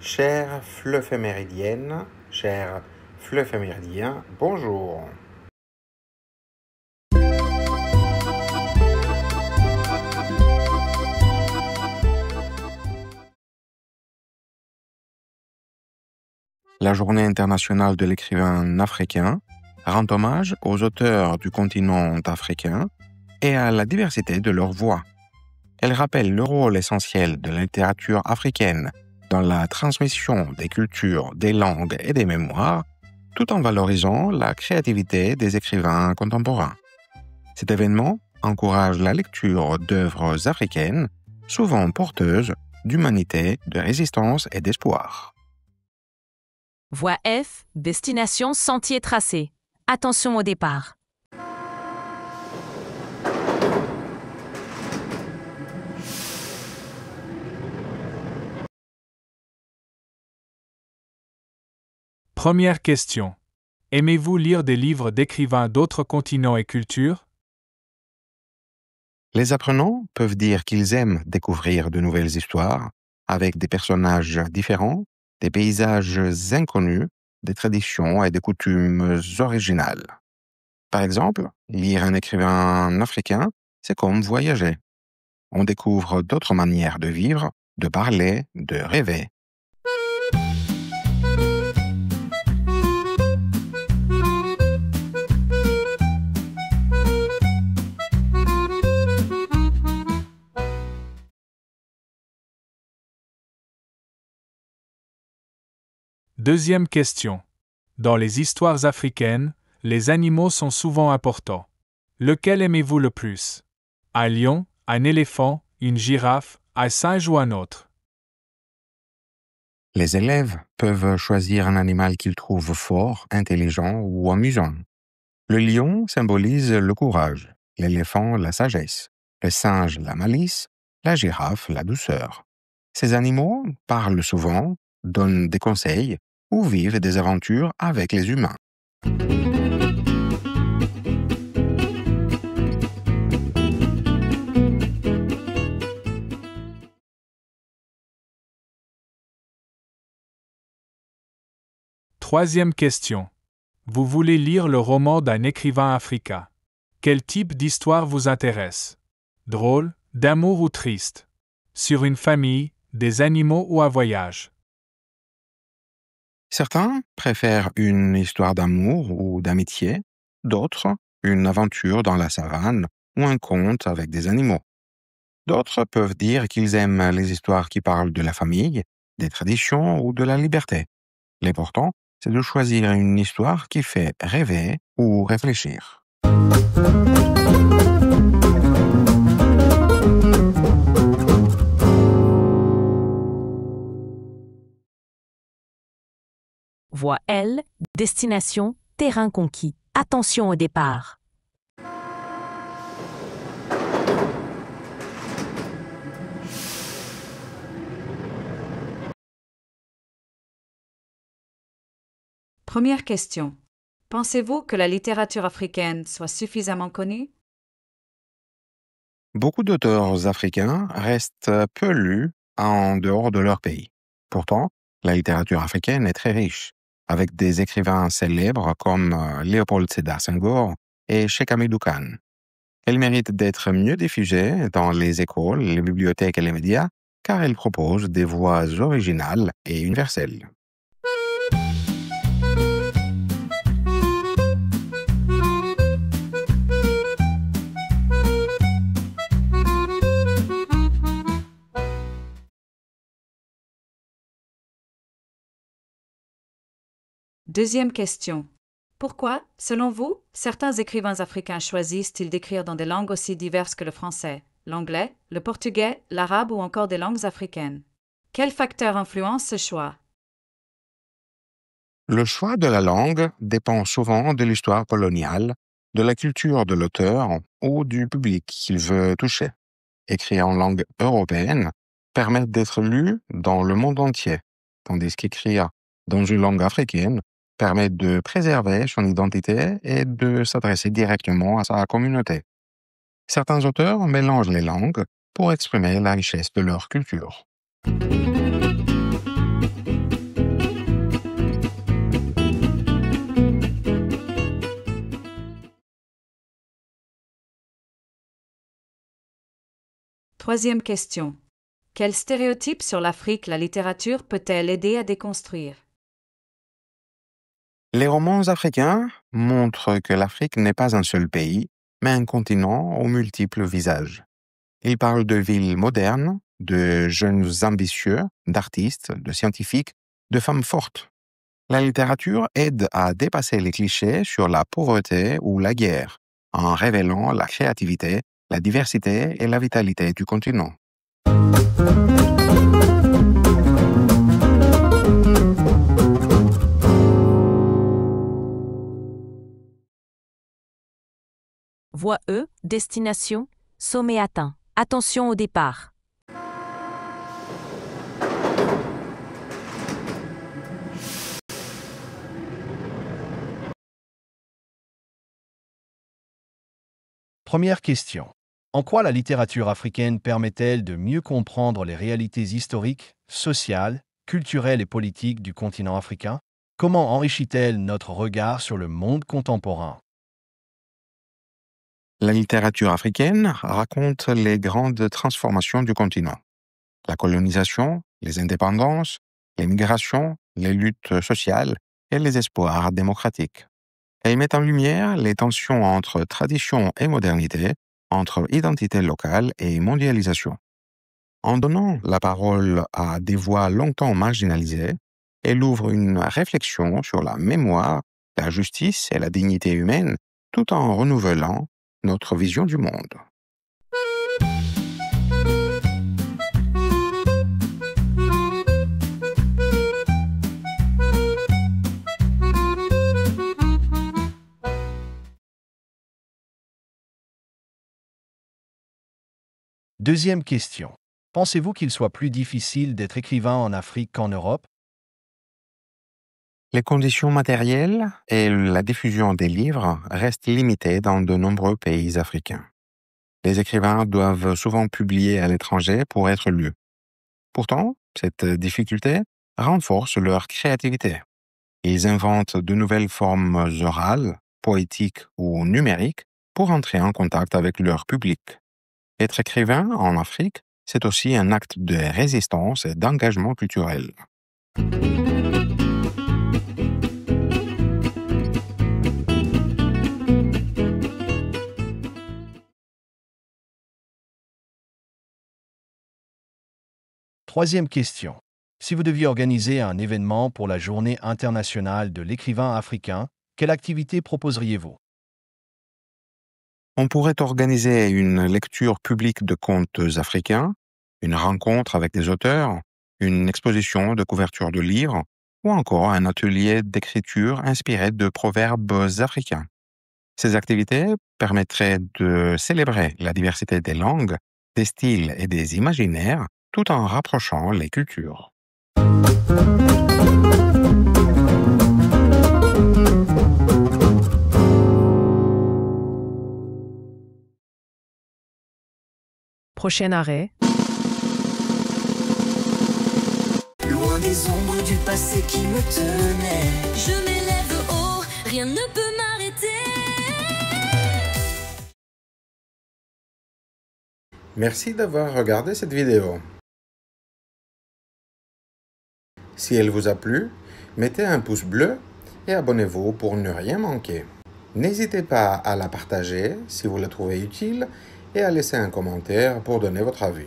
Chère fleuve méridienne, cher fleuve méridien, bonjour. La Journée internationale de l'écrivain africain rend hommage aux auteurs du continent africain et à la diversité de leurs voix. Elle rappelle le rôle essentiel de la littérature africaine dans la transmission des cultures, des langues et des mémoires, tout en valorisant la créativité des écrivains contemporains. Cet événement encourage la lecture d'œuvres africaines, souvent porteuses d'humanité, de résistance et d'espoir. Voie F, destination sentier tracé. Attention au départ. Première question. Aimez-vous lire des livres d'écrivains d'autres continents et cultures? Les apprenants peuvent dire qu'ils aiment découvrir de nouvelles histoires avec des personnages différents, des paysages inconnus, des traditions et des coutumes originales. Par exemple, lire un écrivain africain, c'est comme voyager. On découvre d'autres manières de vivre, de parler, de rêver. Deuxième question. Dans les histoires africaines, les animaux sont souvent importants. Lequel aimez-vous le plus? Un lion, un éléphant, une girafe, un singe ou un autre? Les élèves peuvent choisir un animal qu'ils trouvent fort, intelligent ou amusant. Le lion symbolise le courage, l'éléphant la sagesse, le singe la malice, la girafe la douceur. Ces animaux parlent souvent, donnent des conseils ou vivent des aventures avec les humains. Troisième question. Vous voulez lire le roman d'un écrivain africain. Quel type d'histoire vous intéresse? Drôle, d'amour ou triste? Sur une famille, des animaux ou un voyage? Certains préfèrent une histoire d'amour ou d'amitié, d'autres une aventure dans la savane ou un conte avec des animaux. D'autres peuvent dire qu'ils aiment les histoires qui parlent de la famille, des traditions ou de la liberté. L'important, c'est de choisir une histoire qui fait rêver ou réfléchir. Voie L, destination terrain conquis. Attention au départ. Première question. Pensez-vous que la littérature africaine soit suffisamment connue? Beaucoup d'auteurs africains restent peu lus en dehors de leur pays. Pourtant, la littérature africaine est très riche, avec des écrivains célèbres comme Léopold Sédar Senghor et Cheikh Hamidou Kane. Elle mérite d'être mieux diffusée dans les écoles, les bibliothèques et les médias, car elle propose des voix originales et universelles. Deuxième question. Pourquoi, selon vous, certains écrivains africains choisissent-ils d'écrire dans des langues aussi diverses que le français, l'anglais, le portugais, l'arabe ou encore des langues africaines? Quels facteurs influencent ce choix? Le choix de la langue dépend souvent de l'histoire coloniale, de la culture de l'auteur ou du public qu'il veut toucher. Écrire en langue européenne permet d'être lu dans le monde entier, tandis qu'écrire dans une langue africaine permet de préserver son identité et de s'adresser directement à sa communauté. Certains auteurs mélangent les langues pour exprimer la richesse de leur culture. Troisième question. Quel stéréotype sur l'Afrique la littérature peut-elle aider à déconstruire? Les romans africains montrent que l'Afrique n'est pas un seul pays, mais un continent aux multiples visages. Ils parlent de villes modernes, de jeunes ambitieux, d'artistes, de scientifiques, de femmes fortes. La littérature aide à dépasser les clichés sur la pauvreté ou la guerre, en révélant la créativité, la diversité et la vitalité du continent. Voie E, destination, sommet atteint. Attention au départ. Première question. En quoi la littérature africaine permet-elle de mieux comprendre les réalités historiques, sociales, culturelles et politiques du continent africain? Comment enrichit-elle notre regard sur le monde contemporain? La littérature africaine raconte les grandes transformations du continent. La colonisation, les indépendances, les migrations, les luttes sociales et les espoirs démocratiques. Elle met en lumière les tensions entre tradition et modernité, entre identité locale et mondialisation. En donnant la parole à des voix longtemps marginalisées, elle ouvre une réflexion sur la mémoire, la justice et la dignité humaine, tout en renouvelant notre vision du monde. Deuxième question. Pensez-vous qu'il soit plus difficile d'être écrivain en Afrique qu'en Europe? Les conditions matérielles et la diffusion des livres restent limitées dans de nombreux pays africains. Les écrivains doivent souvent publier à l'étranger pour être lus. Pourtant, cette difficulté renforce leur créativité. Ils inventent de nouvelles formes orales, poétiques ou numériques pour entrer en contact avec leur public. Être écrivain en Afrique, c'est aussi un acte de résistance et d'engagement culturel. Troisième question. Si vous deviez organiser un événement pour la Journée internationale de l'écrivain africain, quelle activité proposeriez-vous? On pourrait organiser une lecture publique de contes africains, une rencontre avec des auteurs, une exposition de couverture de livres ou encore un atelier d'écriture inspiré de proverbes africains. Ces activités permettraient de célébrer la diversité des langues, des styles et des imaginaires tout en rapprochant les cultures. Prochain arrêt. Loin des ombres du passé qui me tenaient, je m'élève haut, rien ne peut m'arrêter. Merci d'avoir regardé cette vidéo. Si elle vous a plu, mettez un pouce bleu et abonnez-vous pour ne rien manquer. N'hésitez pas à la partager si vous la trouvez utile et à laisser un commentaire pour donner votre avis.